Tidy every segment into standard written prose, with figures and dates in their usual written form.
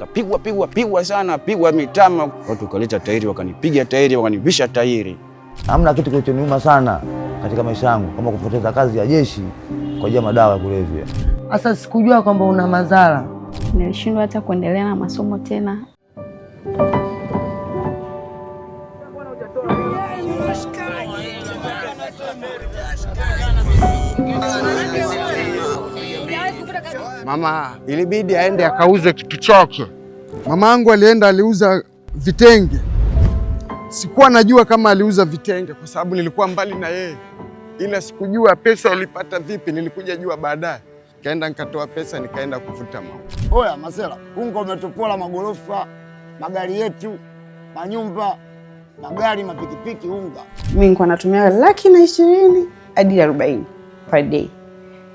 Nikapigwa sana, pigwa mitama. Watu kaleta tairi, wakanipiga tairi, wakanivisha tairi. Hamna kitu kilichoniuma sana katika maisha yangu kama kupoteza kazi ya jeshi kwa ajili ya madawa ya kulevya. Sasa sikujua kwamba una madhara. Nilishindwa hata kuendelea na masomo tena. Mama ilibidi aende akauze kitu chake. Mamangu aliuza vitenge. Sikuwa najua kama aliuza vitenge kwa sababu nilikuwa mbali na yeye, ila sikujua pesa alipata vipi. Nilikuja jua baadaye, kaenda nikatoa pesa nikaenda kufuta mama. Oya Masela, unga umetupola magorofa, magari yetu, manyumba, magari, mapikipiki, unga. Mimi nilikuwa natumia 120,000 hadi 40 per day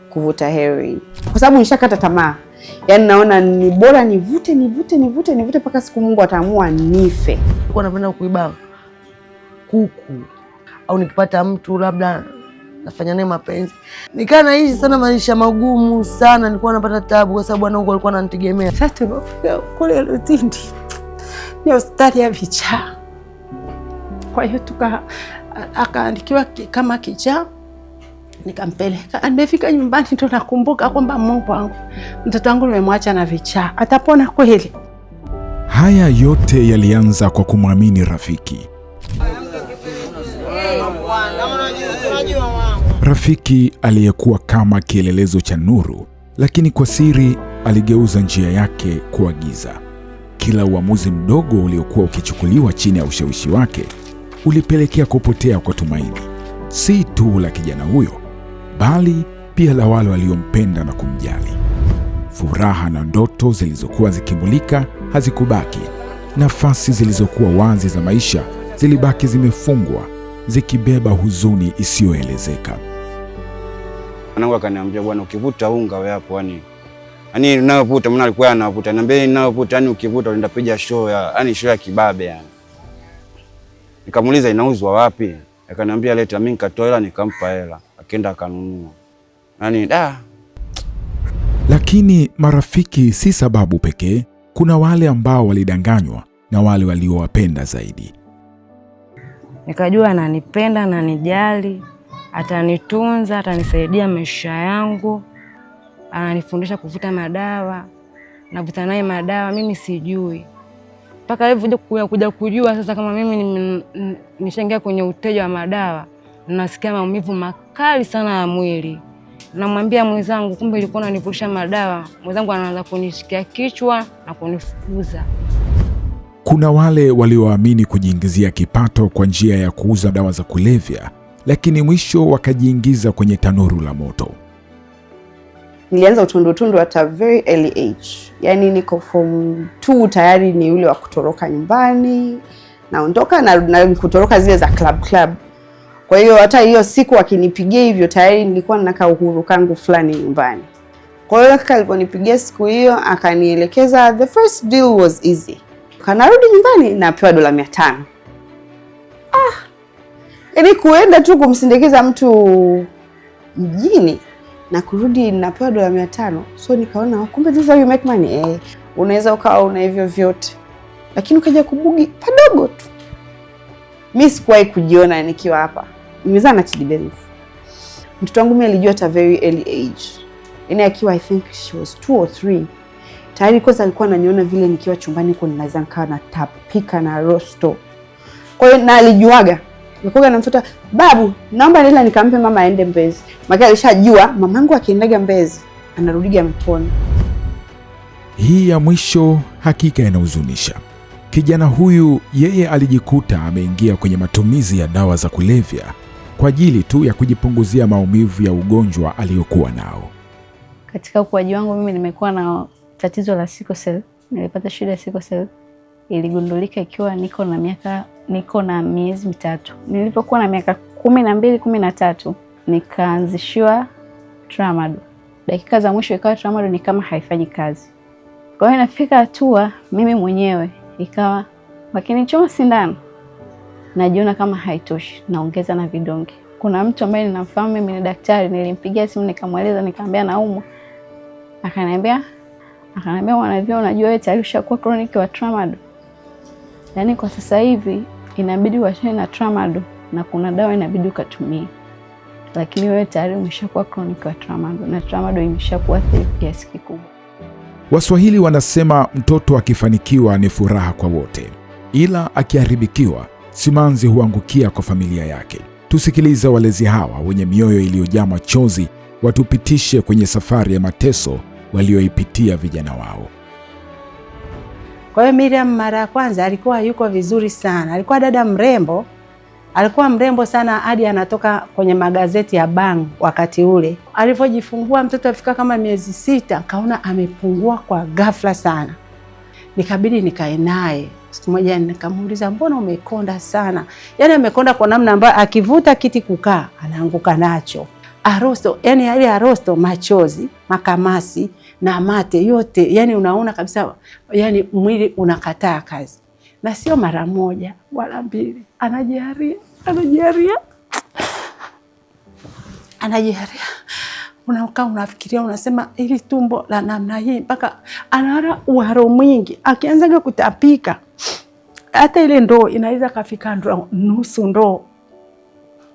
kuvuta heroin. Kwa sababu nishakata tamaa. Yaani naona ni bora nivute mpaka siku Mungu ataamua nife. Nilikuwa napenda kuiba kuku au nikipata mtu labda nafanya naye mapenzi. Nikaa naishi sana maisha magumu sana, nilikuwa napata taabu kwa sababu wanangu walikuwa wananitegemea. Sasa tulipofika kule Lutindi ni hospitali ya vichaa. Kwa hiyo akaandikiwa kama kichaa, nikampeleka. Nimefika nyumbani ndo nakumbuka kwamba Mungu wangu, mtoto wangu nimemwacha na vichaa, atapona kweli? Haya yote yalianza kwa kumwamini Rafiki. Rafiki aliyekuwa kama kielelezo cha nuru, lakini kwa siri aligeuza njia yake kuwa giza. Kila uamuzi mdogo uliokuwa ukichukuliwa chini ya ushawishi wake ulipelekea kupotea kwa tumaini, si tu la kijana huyo, bali pia la wale waliompenda na kumjali. Furaha na ndoto zilizokuwa zikimulika hazikubaki. Nafasi zilizokuwa wazi za maisha zilibaki zimefungwa, zikibeba huzuni isiyoelezeka. Mwanangu akaniambia, bwana, ukivuta unga wewe hapo yani ninayovuta, mwana alikuwa anavuta, niambia ninayovuta yani ukivuta unaenda piga show ya kibabe yani. Nikamuuliza inauzwa wapi? Akaniambia leta. Mimi nikatoa hela nikampa hela, akaenda akanunua. Yani Lakini marafiki si sababu pekee. Kuna wale ambao walidanganywa na wale waliowapenda zaidi. Nikajua ananipenda, ananijali, atanitunza, atanisaidia maisha yangu, ananifundisha kuvuta madawa, navuta naye madawa mimi sijui. Mpaka hivyo kuja kujua sasa kama mimi nishaingia kwenye uteja wa madawa, nasikia maumivu makali sana ya mwili. Namwambia mwenzangu, kumbe ilikuwa ananivutisha madawa. Mwenzangu anaanza kunishikia kichwa na kunifukuza. Kuna wale walioamini kujiingizia kipato kwa njia ya kuuza dawa za kulevya, lakini mwisho wakajiingiza kwenye tanuru la moto. Nilianza utundu at a very early age. Yaani niko form 2 tayari ni ule wa kutoroka nyumbani. Naondoka na kutoroka zile za club. Kwa hiyo hata hiyo siku akinipigia hivyo tayari nilikuwa ninakaa uhuru kangu fulani nyumbani. Kwa hiyo kaka aliponipigia siku hiyo akanielekeza, the first deal was easy. Kanarudi nyumbani napewa $500. Yaani kuenda tu kumsindikiza mtu mjini na kurudi napewa $500. So nikaona kumbe this is how you make money. Unaweza ukawa una hivyo vyote, lakini ukaja kubugi padogo tu. Mimi sikuwahi kujiona nikiwa hapa. Nimezaa na Chidi Benz. Mtoto wangu mimi alijua at a very early age. Yaani akiwa I think she was 2 or 3. Tayari kwanza alikuwa ananiona vile nikiwa chumbani kwa ninaweza nikaa na tapika na rosto. Kwa hiyo na alijuaga. Nilikuwa na mtoto, babu, naomba nila nikampe mama aende Mbezi. Maana alishajua mamangu akiendaga Mbezi anarudiga amepona. Hii ya mwisho hakika inahuzunisha. Kijana huyu yeye alijikuta ameingia kwenye matumizi ya dawa za kulevya kwa ajili tu ya kujipunguzia maumivu ya ugonjwa aliyokuwa nao. Katika ukuaji wangu mimi nimekuwa na tatizo la sickle cell. Nilipata shida ya sickle cell. Iligundulika ikiwa niko na miezi 3. Nilipokuwa na miaka 12, 13 nikaanzishiwa tramadol. Dakika za mwisho ikawa tramadol ni kama haifanyi kazi. Kwa hiyo nafika hatua mimi mwenyewe ikawa wakinichoma sindano najiona kama haitoshi, naongeza na vidonge. Kuna mtu ambaye ninamfahamu mimi ni daktari, nilimpigia simu nikamweleza, nikamwambia naumwa. Akaniambia Akaniambia Mwanavia, unajua wewe tayari ushakuwa chronic wa tramadol. Yaani kwa sasa hivi inabidi uachane na tramadol na kuna dawa inabidi ukatumie. Lakini wewe tayari umeshakuwa chronic wa tramadol na tramadol imeshakuwa kiasi kikubwa. Waswahili wanasema mtoto akifanikiwa ni furaha kwa wote, ila akiharibikiwa simanzi huangukia kwa familia yake. Tusikilize walezi hawa wenye mioyo iliyojaa machozi watupitishe kwenye safari ya mateso walioipitia vijana wao. Kwa hiyo Miriam mara ya kwanza alikuwa yuko vizuri sana. Alikuwa dada mrembo. Alikuwa mrembo sana hadi anatoka kwenye magazeti ya Bang wakati ule. Alipojifungua mtoto afika kama miezi 6, kaona amepungua kwa ghafla sana. Nikabidi nikae naye. Siku moja nikamuuliza, mbona umekonda sana? Yaani amekonda kwa namna ambayo akivuta kiti kukaa anaanguka nacho. Arosto, yani ile arosto, machozi, makamasi na mate yote, yani unaona kabisa, yani mwili unakataa kazi. Na sio mara moja wala mbili, anajiharia. Unakaa unafikiria, unasema ili tumbo la namna hii, mpaka anara uharo mwingi, akianzaga kutapika hata ile ndoo inaweza kafika nusu ndoo.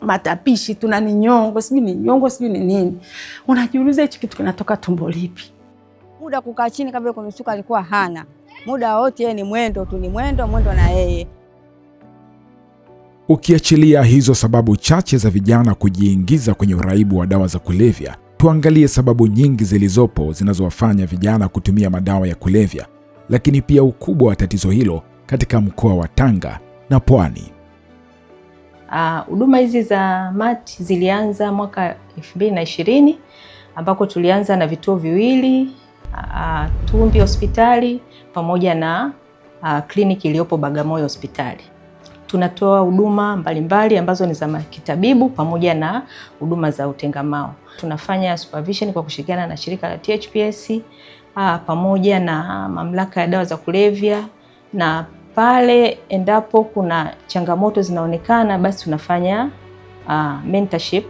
Matapishi tunani nyongo, sijui ni nini. Unajiuliza hichi kitu kinatoka tumbo lipi? Muda kukaa chini kabla kunusuka alikuwa hana. Muda wote yeye ni mwendo tu, ni mwendo na yeye. Ukiachilia hizo sababu chache za vijana kujiingiza kwenye uraibu wa dawa za kulevya, tuangalie sababu nyingi zilizopo zinazowafanya vijana kutumia madawa ya kulevya, lakini pia ukubwa wa tatizo hilo katika mkoa wa Tanga na Pwani. Huduma hizi za MAT zilianza mwaka 2020 ambako tulianza na vituo viwili, Tumbi hospitali pamoja na kliniki iliyopo Bagamoyo hospitali. Tunatoa huduma mbalimbali ambazo ni za kitabibu pamoja na huduma za utengamao. Tunafanya supervision kwa kushirikiana na shirika la THPS pamoja na mamlaka ya dawa za kulevya, na pale endapo kuna changamoto zinaonekana, basi tunafanya mentorship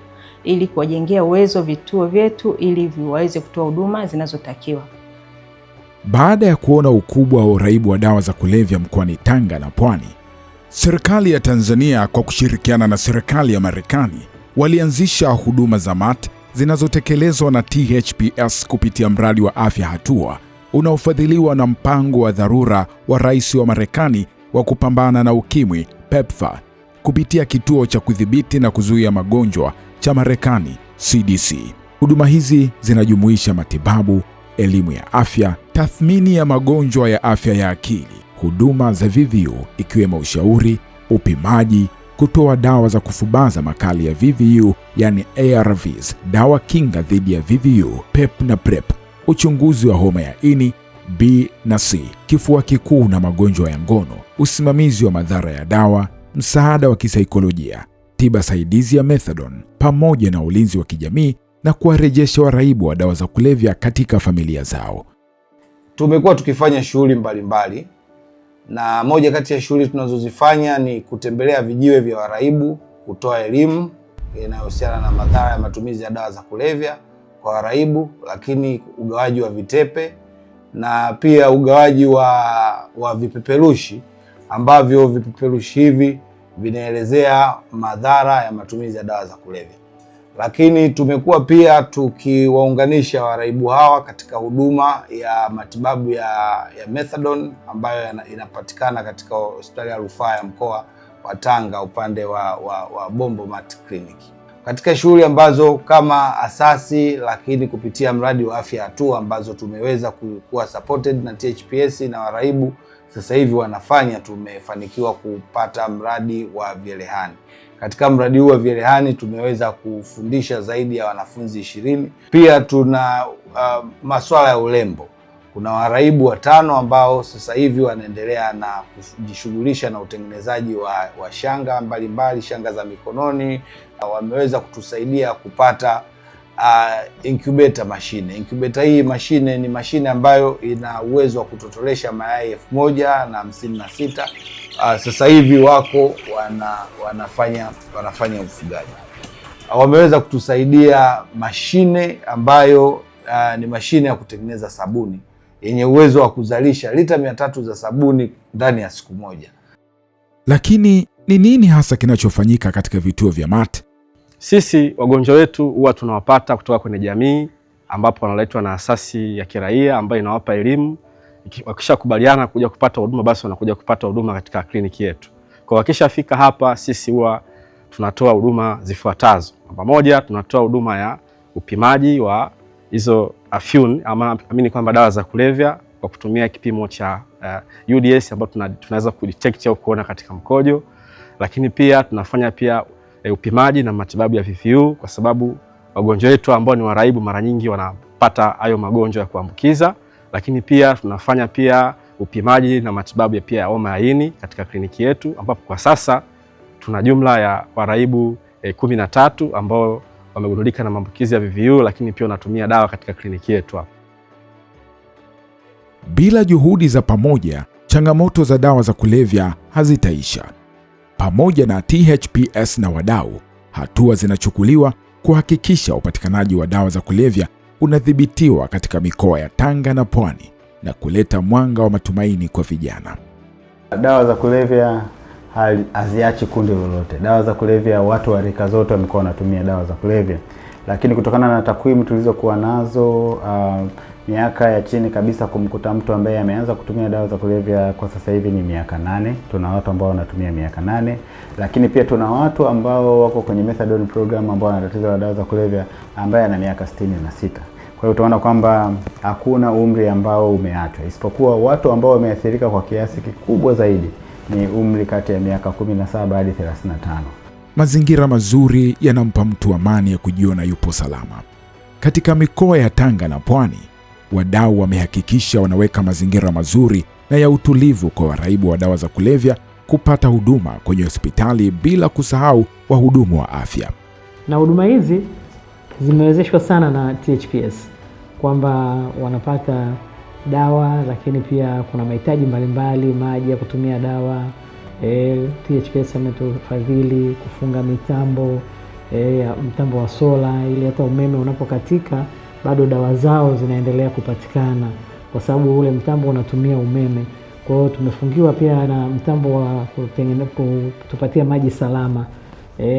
ili kuwajengea uwezo vituo vyetu ili viweze kutoa huduma zinazotakiwa. Baada ya kuona ukubwa wa uraibu wa dawa za kulevya mkoani Tanga na Pwani, serikali ya Tanzania kwa kushirikiana na serikali ya Marekani walianzisha huduma za MAT zinazotekelezwa na THPS kupitia mradi wa Afya Hatua unaofadhiliwa na mpango wa dharura wa Rais wa Marekani wa kupambana na ukimwi PEPFAR kupitia kituo cha kudhibiti na kuzuia magonjwa cha Marekani CDC. Huduma hizi zinajumuisha matibabu, elimu ya afya, tathmini ya magonjwa ya afya ya akili, huduma za VVU ikiwemo ushauri, upimaji, kutoa dawa za kufubaza makali ya VVU yani ARVs, dawa kinga dhidi ya VVU, PEP na PrEP, uchunguzi wa homa ya ini, B na C, kifua kikuu na magonjwa ya ngono, usimamizi wa madhara ya dawa, msaada wa kisaikolojia, tiba saidizi ya methadone, pamoja na ulinzi wa kijamii na kuwarejesha waraibu wa dawa za kulevya katika familia zao. Tumekuwa tukifanya shughuli mbalimbali, na moja kati ya shughuli tunazozifanya ni kutembelea vijiwe vya waraibu, kutoa elimu inayohusiana na madhara ya matumizi ya dawa za kulevya kwa waraibu, lakini ugawaji wa vitepe na pia ugawaji wa vipeperushi ambavyo vipeperushi hivi vinaelezea madhara ya matumizi ya dawa za kulevya. Lakini tumekuwa pia tukiwaunganisha waraibu hawa katika huduma ya matibabu ya methadone ambayo inapatikana katika hospitali ya rufaa ya mkoa wa Tanga upande wa Bombo Mat Clinic. Katika shughuli ambazo kama asasi, lakini kupitia mradi wa Afya Hatua ambazo tumeweza kuwa supported na THPS na waraibu sasa hivi wanafanya, tumefanikiwa kupata mradi wa vyelehani. Katika mradi huu wa vyelehani tumeweza kufundisha zaidi ya wanafunzi 20. Pia tuna masuala ya urembo. Kuna waraibu 5 ambao sasa hivi wanaendelea na kujishughulisha na utengenezaji wa shanga mbalimbali, shanga za mikononi. Wameweza kutusaidia kupata incubator mashine. Incubator hii mashine ni mashine ambayo ina uwezo wa kutotolesha mayai 1056. Sasa hivi wako wanafanya ufugaji. Wameweza kutusaidia mashine ambayo ni mashine ya kutengeneza sabuni yenye uwezo wa kuzalisha lita 300 za sabuni ndani ya siku moja. Lakini ni nini hasa kinachofanyika katika vituo vya MAT? Sisi wagonjwa wetu huwa tunawapata kutoka kwenye jamii, ambapo wanaletwa na asasi ya kiraia ambayo inawapa elimu. Wakishakubaliana kuja kupata huduma, basi wanakuja kupata huduma katika kliniki yetu. Kwa wakishafika hapa, sisi huwa tunatoa huduma zifuatazo. Namba moja, tunatoa huduma ya upimaji wa hizo afyun ama amini kwamba dawa za kulevya kwa kutumia kipimo cha UDS ambapo tunaweza kudetect au kuona katika mkojo. Lakini pia tunafanya pia upimaji na matibabu ya VVU, kwa sababu wagonjwa wetu ambao ni waraibu mara nyingi wanapata hayo magonjwa ya kuambukiza. Lakini pia tunafanya pia upimaji na matibabu ya homa ya ini katika kliniki yetu, ambapo kwa sasa tuna jumla ya waraibu 13 ambao wamegundulika na maambukizi ya VVU, lakini pia wanatumia dawa katika kliniki yetu hapa. Bila juhudi za pamoja, changamoto za dawa za kulevya hazitaisha. Pamoja na THPS na wadau, hatua zinachukuliwa kuhakikisha upatikanaji wa dawa za kulevya unadhibitiwa katika mikoa ya Tanga na Pwani na kuleta mwanga wa matumaini kwa vijana. Dawa za kulevya haziachi kundi lolote. Dawa za kulevya, watu wa rika zote wamekuwa wanatumia dawa za kulevya, lakini kutokana na takwimu tulizokuwa nazo, miaka ya chini kabisa kumkuta mtu ambaye ameanza kutumia dawa za kulevya kwa sasa hivi ni miaka 8. Tuna watu ambao wanatumia miaka 8, lakini pia tuna watu ambao wako kwenye methadone program ambao wana tatizo la dawa za kulevya ambaye ana miaka 66. Kwa hiyo utaona kwamba hakuna umri ambao umeachwa, isipokuwa watu ambao wameathirika kwa kiasi kikubwa zaidi ni umri kati ya miaka 17 hadi 35. Mazingira mazuri yanampa mtu amani ya kujiona yupo salama. Katika mikoa ya Tanga na Pwani, wadau wamehakikisha wanaweka mazingira mazuri na ya utulivu kwa waraibu wa dawa za kulevya kupata huduma kwenye hospitali, bila kusahau wahudumu wa afya. Na huduma hizi zimewezeshwa sana na THPS kwamba wanapata dawa, lakini pia kuna mahitaji mbalimbali, maji ya kutumia dawa. THPS ametufadhili kufunga mtambo wa sola ili hata umeme unapokatika bado dawa zao zinaendelea kupatikana, kwa sababu ule mtambo unatumia umeme. Kwa hiyo tumefungiwa pia na mtambo wa kutupatia maji salama,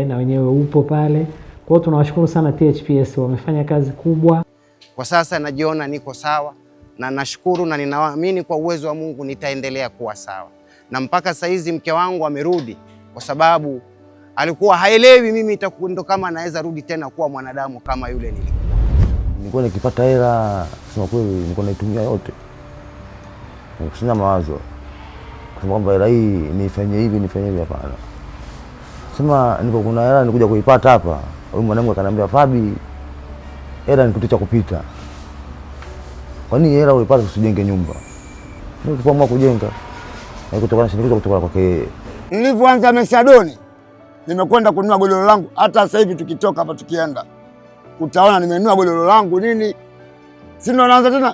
na wenyewe upo pale. Kwa hiyo tunawashukuru sana THPS, wamefanya kazi kubwa. Kwa sasa najiona niko sawa na nashukuru, na ninaamini kwa uwezo wa Mungu nitaendelea kuwa sawa. Na mpaka saa hizi mke wangu amerudi, kwa sababu alikuwa haelewi mimi itakuwa kama naweza rudi tena kuwa mwanadamu kama yule nilikuwa. Nilikuwa nikipata hela, sema kweli nilikuwa naitumia yote. Sina mawazo kusema kwamba hela hii nifanye hivi hapana. Sema niko kuna hela nikuja kuipata hapa. Huyu mwanangu akaniambia, Fabi, hela ni kitu cha kupita. Kwa nini hela ulipata usijenge nyumba? Nilipoamua kujenga na kutokana shinikizo kutoka kwake. Nilipoanza methadone nimekwenda kununua godoro langu. Hata sasa hivi tukitoka hapa tukienda utaona nimenunua godoro langu nini. Si ndo naanza tena.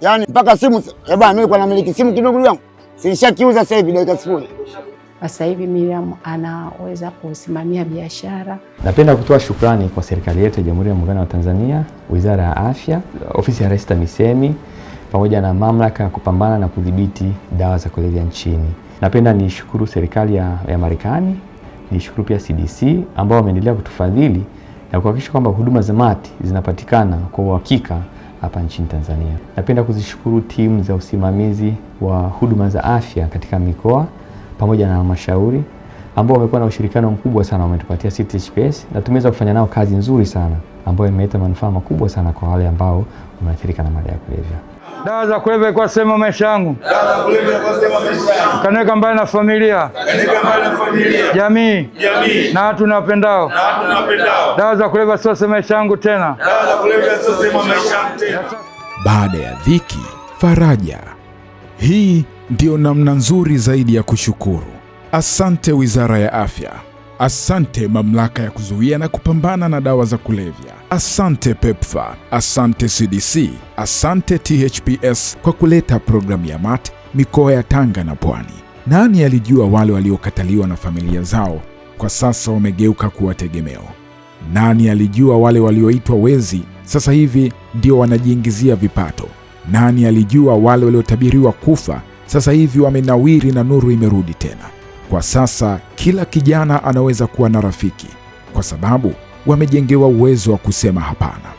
Yaani mpaka simu bwana, mimi kwa namiliki simu kidogo yangu. Sinishakiuza sasa hivi dakika 0. Sasa hivi Miriam anaweza kusimamia biashara. Napenda kutoa shukrani kwa serikali yetu ya Jamhuri ya Muungano wa Tanzania, Wizara ya Afya, Ofisi ya Rais TAMISEMI, pamoja na mamlaka ya kupambana na kudhibiti dawa za kulevya nchini. Napenda nishukuru serikali ya Marekani, nishukuru pia CDC ambao wameendelea kutufadhili na kuhakikisha kwamba huduma za MAT zinapatikana kwa uhakika hapa nchini Tanzania. Napenda kuzishukuru timu za usimamizi wa huduma za afya katika mikoa pamoja na halmashauri ambao wamekuwa na ushirikiano mkubwa sana, wametupatia THPS na tumeweza kufanya nao kazi nzuri sana ambayo imeleta manufaa makubwa sana kwa wale ambao wameathirika na madawa ya kulevya. Dawa za kulevya kwa sema maisha yangu. Dawa za kulevya kwa sema maisha yangu. Kaneka mbali na familia. Kaneka mbali na familia. Jamii. Na watu napendao. Dawa za kulevya sio sema maisha yangu tena. Dawa za kulevya sio sema maisha yangu tena. Baada ya dhiki, faraja. Hii ndio namna nzuri zaidi ya kushukuru. Asante Wizara ya Afya. Asante Mamlaka ya Kuzuia na Kupambana na Dawa za Kulevya. Asante PEPFAR. Asante CDC. Asante THPS kwa kuleta programu ya MAT mikoa ya Tanga na Pwani. Nani alijua wale waliokataliwa na familia zao kwa sasa wamegeuka kuwa tegemeo? Nani alijua wale walioitwa wezi sasa hivi ndio wanajiingizia vipato? Nani alijua wale waliotabiriwa kufa sasa hivi wamenawiri na nuru imerudi tena. Kwa sasa kila kijana anaweza kuwa na rafiki, kwa sababu wamejengewa uwezo wa kusema hapana.